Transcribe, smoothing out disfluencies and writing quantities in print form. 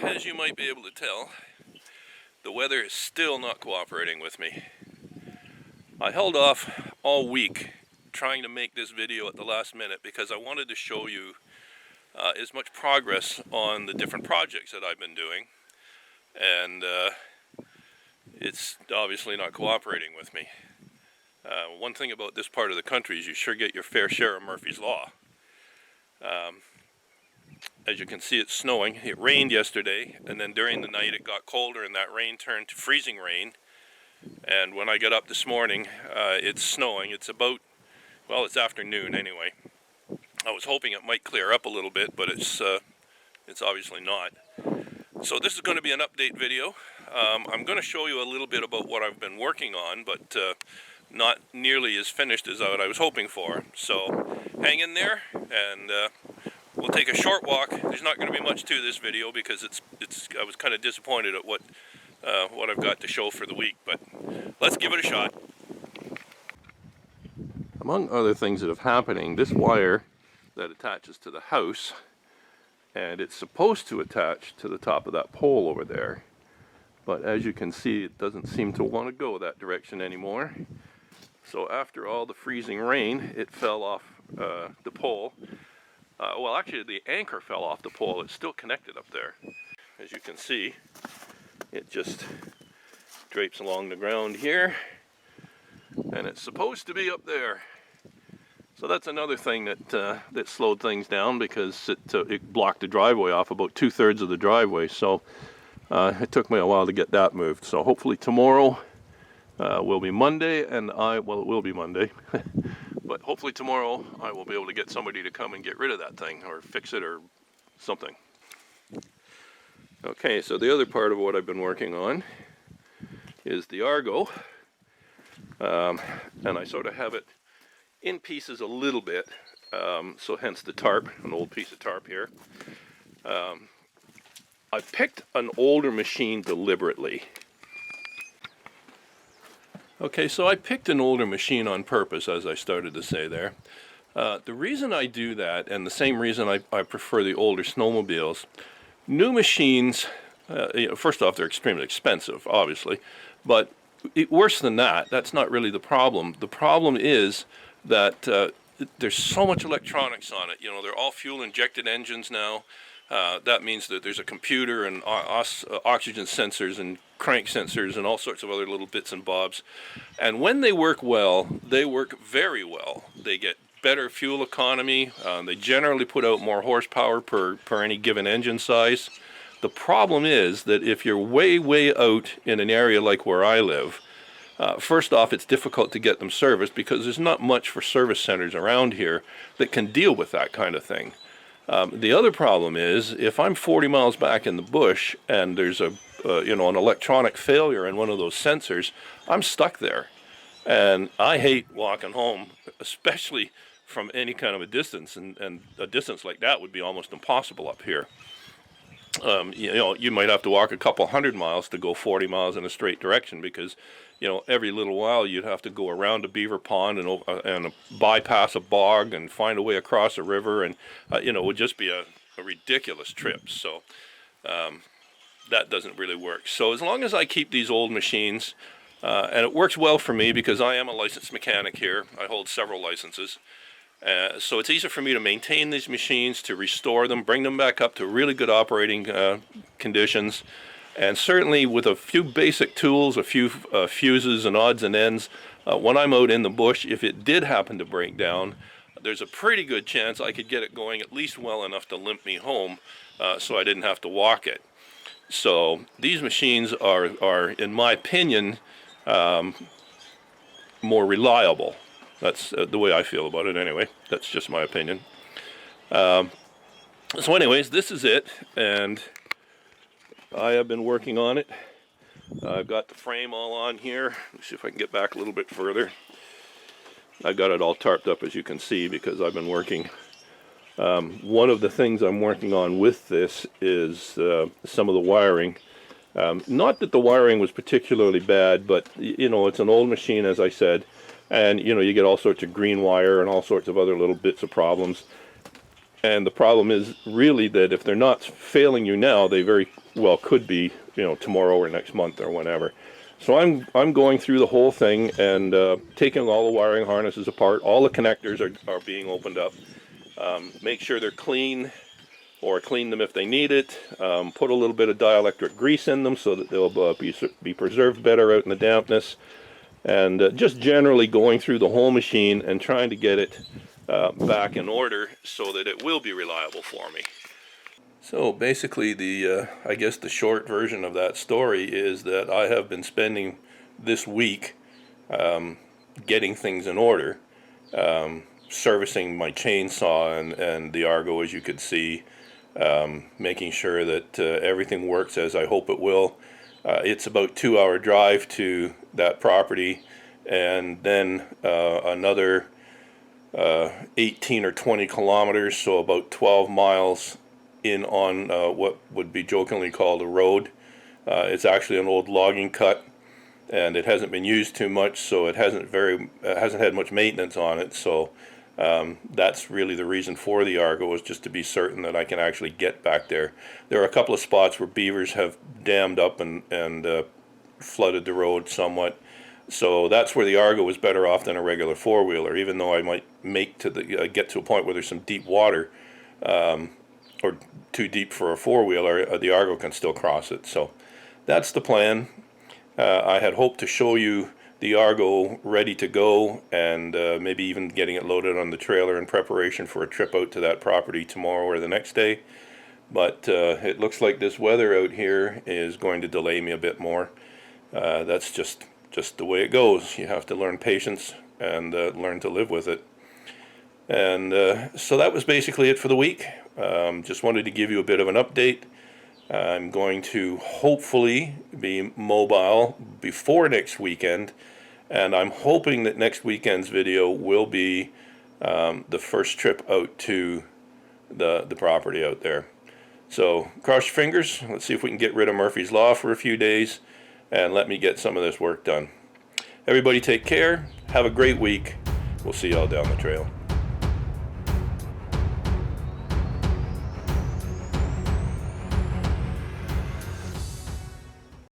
as you might be able to tell, the weather is still not cooperating with me. I held off all week trying to make this video at the last minute because I wanted to show you as much progress on the different projects that I've been doing, and it's obviously not cooperating with me. One thing about this part of the country is you sure get your fair share of Murphy's Law. As you can see, it's snowing. It rained yesterday, and then during the night it got colder, and that rain turned to freezing rain. And when I got up this morning, it's snowing. It's about, well, it's afternoon anyway. I was hoping it might clear up a little bit, but it's obviously not. So this is going to be an update video. I'm going to show you a little bit about what I've been working on, but not nearly as finished as what I was hoping for. So hang in there, and we'll take a short walk. There's not going to be much to this video because I was kind of disappointed at what I've got to show for the week, but let's give it a shot. Among other things that are happening, this wire that attaches to the house, and it's supposed to attach to the top of that pole over there, but as you can see, it doesn't seem to want to go that direction anymore. So after all the freezing rain, it fell off the pole. Well, actually the anchor fell off the pole. It's still connected up there. As you can see, it just drapes along the ground here, and it's supposed to be up there. So that's another thing that slowed things down, because it blocked the driveway off, about 2/3 of the driveway. So it took me a while to get that moved. So hopefully tomorrow will be Monday, and well, it will be Monday. But hopefully tomorrow I will be able to get somebody to come and get rid of that thing, or fix it, or something. Okay, so the other part of what I've been working on is the Argo. And I sort of have it in pieces a little bit, so hence the tarp, an old piece of tarp here. I picked an older machine deliberately. Okay, so I picked an older machine on purpose, as I started to say there. The reason I do that, and the same reason I prefer the older snowmobiles, new machines, first off, they're extremely expensive, obviously, but worse than that, that's not really the problem. The problem is that there's so much electronics on it. You know, they're all fuel-injected engines now. That means that there's a computer and oxygen sensors and crank sensors and all sorts of other little bits and bobs. And when they work well, they work very well. They get better fuel economy. They generally put out more horsepower per any given engine size. The problem is that if you're way out in an area like where I live, first off, it's difficult to get them serviced because there's not much for service centers around here that can deal with that kind of thing. The other problem is, if I'm 40 miles back in the bush and there's an electronic failure in one of those sensors, I'm stuck there. And I hate walking home, especially from any kind of a distance, and a distance like that would be almost impossible up here. You might have to walk a couple hundred miles to go 40 miles in a straight direction, because every little while you'd have to go around a beaver pond and bypass a bog and find a way across a river, and it would just be a ridiculous trip. So that doesn't really work. So as long as I keep these old machines, and it works well for me because I am a licensed mechanic here. I hold several licenses. So it's easier for me to maintain these machines, to restore them, bring them back up to really good operating conditions. And certainly with a few basic tools, a few fuses and odds and ends, when I'm out in the bush, if it did happen to break down, there's a pretty good chance I could get it going at least well enough to limp me home, so I didn't have to walk it. So these machines are in my opinion, more reliable. That's the way I feel about it anyway. That's just my opinion. So anyways, this is it, and I have been working on it. I've got the frame all on here. Let's see if I can get back a little bit further. I've got it all tarped up, as you can see, because I've been working. One of the things I'm working on with this is some of the wiring. Not that the wiring was particularly bad, but it's an old machine, as I said. And you get all sorts of green wire and all sorts of other little bits of problems. And the problem is really that if they're not failing you now, they very well could be, tomorrow or next month or whenever. So I'm going through the whole thing and taking all the wiring harnesses apart. All the connectors are being opened up. Make sure they're clean, or clean them if they need it. Put a little bit of dielectric grease in them so that they'll be preserved better out in the dampness. And just generally going through the whole machine and trying to get it back in order so that it will be reliable for me. So basically I guess the short version of that story is that I have been spending this week getting things in order, servicing my chainsaw and the Argo, as you could see, making sure that everything works as I hope it will. It's about 2-hour drive to that property, and then another 18 or 20 kilometers, so about 12 miles in on what would be jokingly called a road. It's actually an old logging cut, and it hasn't been used too much, so it hasn't had much maintenance on it. So that's really the reason for the Argo, is just to be certain that I can actually get back there. There are a couple of spots where beavers have dammed up and flooded the road somewhat. So that's where the Argo is better off than a regular four-wheeler, even though I might get to a point where there's some deep water, or too deep for a four-wheeler, the Argo can still cross it. So that's the plan. I had hoped to show you the Argo ready to go, and maybe even getting it loaded on the trailer in preparation for a trip out to that property tomorrow or the next day. But it looks like this weather out here is going to delay me a bit more. That's just the way it goes. You have to learn patience and learn to live with it. And so that was basically it for the week. Just wanted to give you a bit of an update. I'm going to hopefully be mobile before next weekend, and I'm hoping that next weekend's video will be the first trip out to the property out there. So cross your fingers. Let's see if we can get rid of Murphy's Law for a few days and let me get some of this work done. Everybody take care. Have a great week. We'll see y'all down the trail.